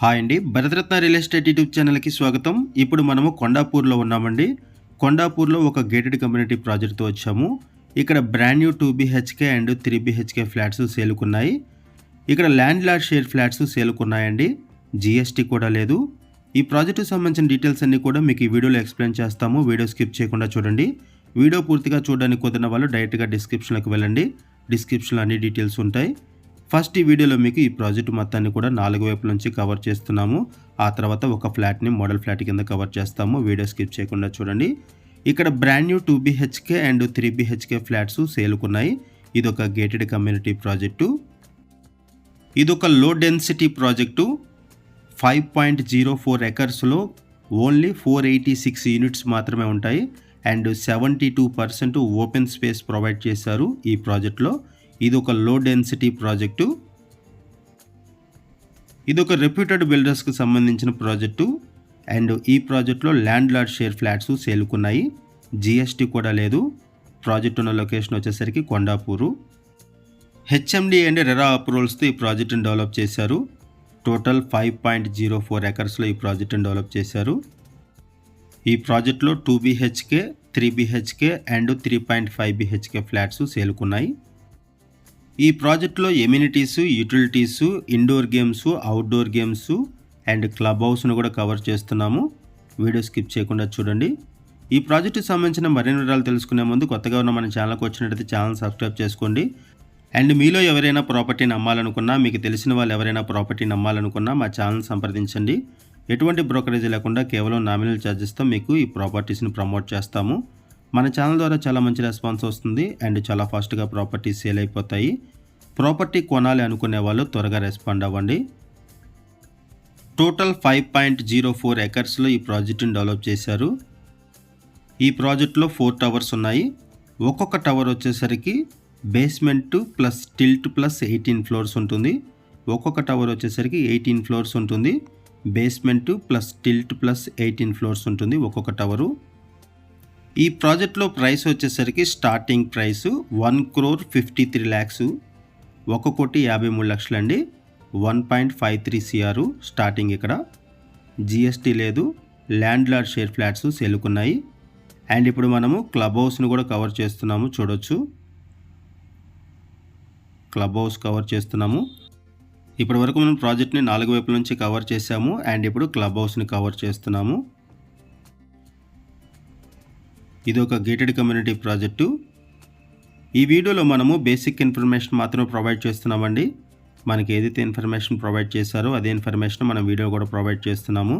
Hi అండి, Bharat Ratna real estate YouTube ఛానల్కి స్వాగతం. ఇప్పుడు మనము కొండాపూర్లో ఉన్నామండి. కొండాపూర్లో ఒక గేటెడ్ కమ్యూనిటీ ప్రాజెక్ట్తో వచ్చాము. ఇక్కడ brand new 2 BHK and 3 BHK flats సేలుకున్నాయి. ఇక్కడ ల్యాండ్ లార్డ్ షేర్ ఫ్లాట్స్ సేలుకున్నాయండి. GST కూడా లేదు. ఈ ప్రాజెక్టుకు సంబంధించిన డీటెయిల్స్ అన్ని కూడా మీకు ఈ వీడియోలో ఎక్స్ప్లెయిన్ చేస్తాము. వీడియో స్కిప్ చేయకుండా చూడండి. వీడియో పూర్తిగా చూడడానికి కుదిరిన వాళ్ళు డైరెక్ట్గా డిస్క్రిప్షన్లోకి వెళ్ళండి. డిస్క్రిప్షన్లో అన్ని డీటెయిల్స్ ఉంటాయి. ఫస్ట్ ఈ వీడియోలో మీకు ఈ ప్రాజెక్టు మొత్తాన్ని కూడా 4 వైపుల నుంచి కవర్ చేస్తున్నాము. ఆ తర్వాత ఒక ఫ్లాట్ని మోడల్ ఫ్లాట్ కింద కవర్ చేస్తాము. వీడియో స్కిప్ చేయకుండా చూడండి. ఇక్కడ brand new 2 BHK and 3 BHK flats సేలుకున్నాయి. ఇదొక గేటెడ్ కమ్యూనిటీ ప్రాజెక్టు. ఇదొక లో డెన్సిటీ ప్రాజెక్టు. 5.04 ఎకర్స్లో ఓన్లీ 486 యూనిట్స్ మాత్రమే ఉంటాయి. అండ్ 72% ఓపెన్ స్పేస్ ప్రొవైడ్ చేశారు ఈ ప్రాజెక్ట్లో. ఇది ఒక లో డెన్సిటీ ప్రాజెక్టు. ఇది ఒక రెప్యూటెడ్ బిల్డర్స్కి సంబంధించిన ప్రాజెక్టు. అండ్ ఈ ప్రాజెక్ట్లో ల్యాండ్ లార్డ్ షేర్ ఫ్లాట్స్ సేలుకున్నాయి. GST కూడా లేదు. ప్రాజెక్ట్ ఉన్న లొకేషన్ వచ్చేసరికి కొండాపూరు. HMD అండ్ రెరా అప్రూవల్స్తో ఈ ప్రాజెక్టును డెవలప్ చేశారు. టోటల్ 5.04 ఎకర్స్లో ఈ ప్రాజెక్టును డెవలప్ చేశారు. ఈ ప్రాజెక్ట్లో 2 BHK, 3 BHK and 3.5 BHK flats సేలుకున్నాయి. ఈ ప్రాజెక్ట్లో amenities, utilities, indoor games, outdoor games and club హౌస్ను కూడా కవర్ చేస్తున్నాము. వీడియో స్కిప్ చేయకుండా చూడండి. ఈ ప్రాజెక్టుకి సంబంధించిన మరిన్ని వివరాలు తెలుసుకునే ముందు కొత్తగా ఉన్న మన ఛానల్కి వచ్చినట్లయితే ఛానల్ సబ్స్క్రైబ్ చేసుకోండి. అండ్ మీలో ఎవరైనా ప్రాపర్టీని అమ్మాలనుకున్నా, మీకు తెలిసిన వాళ్ళు ఎవరైనా ప్రాపర్టీని అమ్మాలనుకున్నా మా ఛానల్ సంప్రదించండి. ఎటువంటి బ్రోకరేజ్ లేకుండా కేవలం నామినల్ ఛార్జెస్తో మీకు ఈ ప్రాపర్టీస్ని ప్రమోట్ చేస్తాము. మన ఛానల్ ద్వారా చాలా మంచి రెస్పాన్స్ వస్తుంది అండ్ చాలా ఫాస్ట్గా ప్రాపర్టీస్ సేల్ అయిపోతాయి. ప్రాపర్టీ కొనాలి అనుకునే వాళ్ళు త్వరగా రెస్పాండ్ అవ్వండి. టోటల్ 5.04 ఎకర్స్లో ఈ ప్రాజెక్టుని డెవలప్ చేశారు. ఈ ప్రాజెక్ట్లో 4 టవర్స్ ఉన్నాయి. ఒక్కొక్క టవర్ వచ్చేసరికి basement plus tilt plus 18 floors ఉంటుంది. ఒక్కొక్క టవర్ వచ్చేసరికి 18 ఫ్లోర్స్ ఉంటుంది. Basement plus tilt plus 18 floors ఉంటుంది ఒక్కొక్క టవరు. ఈ ప్రాజెక్ట్లో ప్రైస్ వచ్చేసరికి స్టార్టింగ్ ప్రైస్ 1,53 lakhs, 1,53 అండి. 1.53 CR స్టార్టింగ్. ఇక్కడ GST లేదు. ల్యాండ్ లార్డ్ షేర్ ఫ్లాట్స్ సేలుకున్నాయి. అండ్ ఇప్పుడు మనము క్లబ్ హౌస్ను కూడా కవర్ చేస్తున్నాము. చూడొచ్చు, క్లబ్ హౌస్ కవర్ చేస్తున్నాము. ఇప్పటి వరకు మనం ప్రాజెక్ట్ని 4 వైపుల నుంచి కవర్ చేసాము. అండ్ ఇప్పుడు క్లబ్ హౌస్ని కవర్ చేస్తున్నాము. ఇది ఒక గేటెడ్ కమ్యూనిటీ ప్రాజెక్టు. ఈ వీడియోలో మనము బేసిక్ ఇన్ఫర్మేషన్ మాత్రమే ప్రొవైడ్ చేస్తున్నామండి. మనకి ఏదైతే ఇన్ఫర్మేషన్ ప్రొవైడ్ చేశారో అదే ఇన్ఫర్మేషన్ మనం వీడియో కూడా ప్రొవైడ్ చేస్తున్నాము.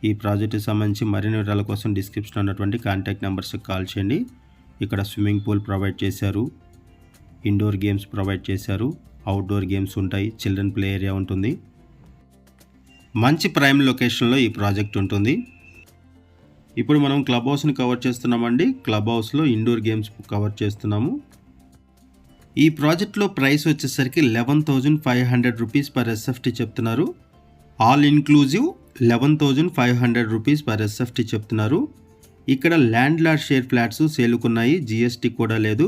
ఈ ప్రాజెక్టుకి సంబంధించి మరిన్ని వివరాల కోసం డిస్క్రిప్షన్ ఉన్నటువంటి కాంటాక్ట్ నెంబర్స్కి కాల్ చేయండి. ఇక్కడ స్విమ్మింగ్ పూల్ ప్రొవైడ్ చేశారు, ఇండోర్ గేమ్స్ ప్రొవైడ్ చేశారు, అవుట్డోర్ గేమ్స్ ఉంటాయి, చిల్డ్రన్ ప్లే ఏరియా ఉంటుంది. మంచి ప్రైమ్ లొకేషన్లో ఈ ప్రాజెక్ట్ ఉంటుంది. ఇప్పుడు మనం క్లబ్ హౌస్ని కవర్ చేస్తున్నామండి. క్లబ్ హౌస్లో ఇండోర్ గేమ్స్ కవర్ చేస్తున్నాము. ఈ ప్రాజెక్ట్లో ప్రైస్ వచ్చేసరికి 11,500 రూపీస్ పర్ SFT చెప్తున్నారు. All inclusive 11,500 rupees per SFT చెప్తున్నారు. ఇక్కడ ల్యాండ్ లార్డ్ షేర్ ఫ్లాట్స్ సేలుకున్నాయి. GST కూడా లేదు.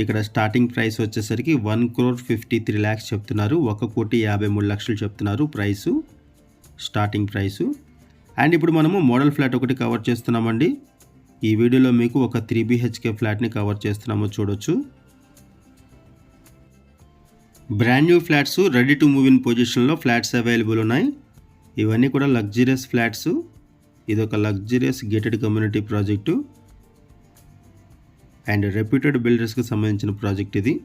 ఇక్కడ స్టార్టింగ్ ప్రైస్ వచ్చేసరికి 1,53 lakhs చెప్తున్నారు. 1,53 లక్షలు చెప్తున్నారు ప్రైసు, స్టార్టింగ్ ప్రైసు. అండ్ ఇప్పుడు మనము మోడల్ ఫ్లాట్ ఒకటి కవర్ చేస్తున్నామండి. ఈ వీడియోలో మీకు ఒక 3 BHK ఫ్లాట్ని కవర్ చేస్తున్నాము. చూడొచ్చు, brand new flats, ready to move in పొజిషన్లో ఫ్లాట్స్ అవైలబుల్ ఉన్నాయి. ఇవన్నీ కూడా లగ్జరియస్ ఫ్లాట్స్. ఇది ఒక luxurious gated community project and reputed బిల్డర్స్కి సంబంధించిన ప్రాజెక్ట్ ఇది.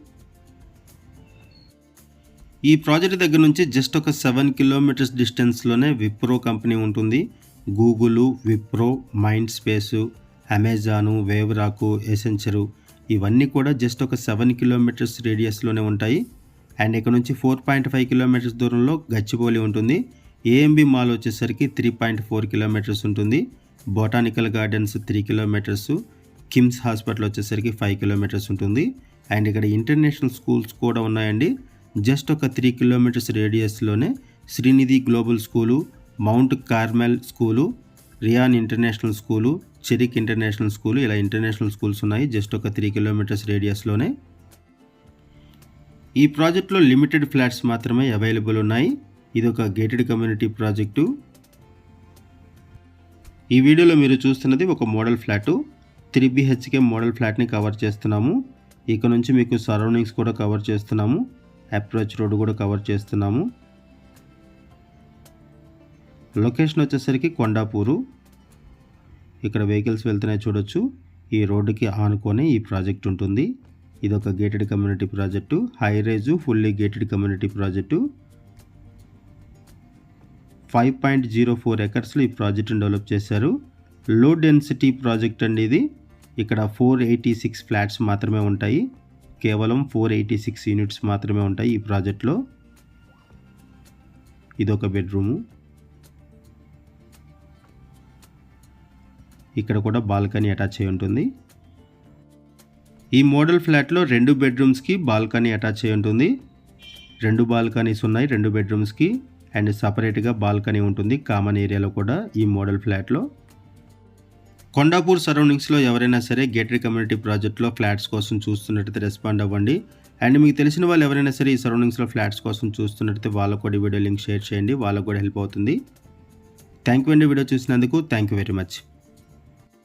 ఈ ప్రాజెక్ట్ దగ్గర నుంచి జస్ట్ ఒక 7 kilometers డిస్టెన్స్లోనే విప్రో కంపెనీ ఉంటుంది. Google, Wipro, mind space, Amazon, Waverock, Accenture ఇవన్నీ కూడా జస్ట్ ఒక 7 kilometers రేడియస్లోనే ఉంటాయి. అండ్ ఇక్కడ నుంచి 4.5 kilometers దూరంలో గచ్చిబౌలి ఉంటుంది. AMB మాల్ వచ్చేసరికి 3.4 kilometers ఉంటుంది. Botanical gardens 3 kilometers, KIMS hospital వచ్చేసరికి 5 kilometers ఉంటుంది. అండ్ ఇక్కడ ఇంటర్నేషనల్ స్కూల్స్ కూడా ఉన్నాయండి. జస్ట్ ఒక 3 kilometers రేడియస్లోనే Srinidhi global school, Mount Carmel school, Ryan international school, Chirec international school, ఇలా ఇంటర్నేషనల్ స్కూల్స్ ఉన్నాయి జస్ట్ ఒక 3 kilometers రేడియస్లోనే. ఈ ప్రాజెక్ట్లో లిమిటెడ్ ఫ్లాట్స్ మాత్రమే అవైలబుల్ ఉన్నాయి. ఇది ఒక గేటెడ్ కమ్యూనిటీ ప్రాజెక్టు. ఈ వీడియోలో మీరు చూస్తున్నది ఒక మోడల్ ఫ్లాటు. 3 BHK మోడల్ ఫ్లాట్ని కవర్ చేస్తున్నాము. ఇక నుంచి మీకు సరౌండింగ్స్ కూడా కవర్ చేస్తున్నాము. అప్రోచ్ రోడ్ కూడా కవర్ చేస్తున్నాము. లొకేషన్ వచ్చేసరికి కొండాపూరు. ఇక్కడ వెహికల్స్ వెళ్తున్నాయి చూడొచ్చు. ఈ రోడ్డుకి ఆనుకొని ఈ ప్రాజెక్ట్ ఉంటుంది. ఇది ఒక gated community project. High rise fully gated community project. 5.04 ఎకర్స్లో ఈ ప్రాజెక్టును డెవలప్ చేశారు. లో డెన్సిటీ ప్రాజెక్ట్ అండి ఇది. ఇక్కడ 486 ఫ్లాట్స్ మాత్రమే ఉంటాయి. కేవలం 486 యూనిట్స్ మాత్రమే ఉంటాయి ఈ ప్రాజెక్ట్లో. ఇదొక బెడ్రూము. ఇక్కడ కూడా బాల్కనీ అటాచ్ అయి ఉంటుంది. ఈ మోడల్ ఫ్లాట్లో 2 బెడ్రూమ్స్కి బాల్కనీ అటాచ్ అయి ఉంటుంది. 2 బాల్కనీస్ ఉన్నాయి 2 బెడ్రూమ్స్కి. అండ్ సపరేట్గా బాల్కనీ ఉంటుంది కామన్ ఏరియాలో కూడా ఈ మోడల్ ఫ్లాట్లో. కొండాపూర్ సరౌండింగ్స్లో ఎవరైనా సరే గేటెడ్ కమ్యూనిటీ ప్రాజెక్ట్లో ఫ్లాట్స్ కోసం చూస్తున్నట్టయితే రెస్పాండ్ అవ్వండి. అండ్ మీకు తెలిసిన వాళ్ళు ఎవరైనా సరే ఈ సరౌండింగ్స్లో ఫ్లాట్స్ కోసం చూస్తున్నట్టయితే వాళ్ళకు కూడా వీడియో లింక్ షేర్ చేయండి. వాళ్ళకు కూడా హెల్ప్ అవుతుంది. థ్యాంక్ యూ అండి వీడియో చూసినందుకు. Thank you very much.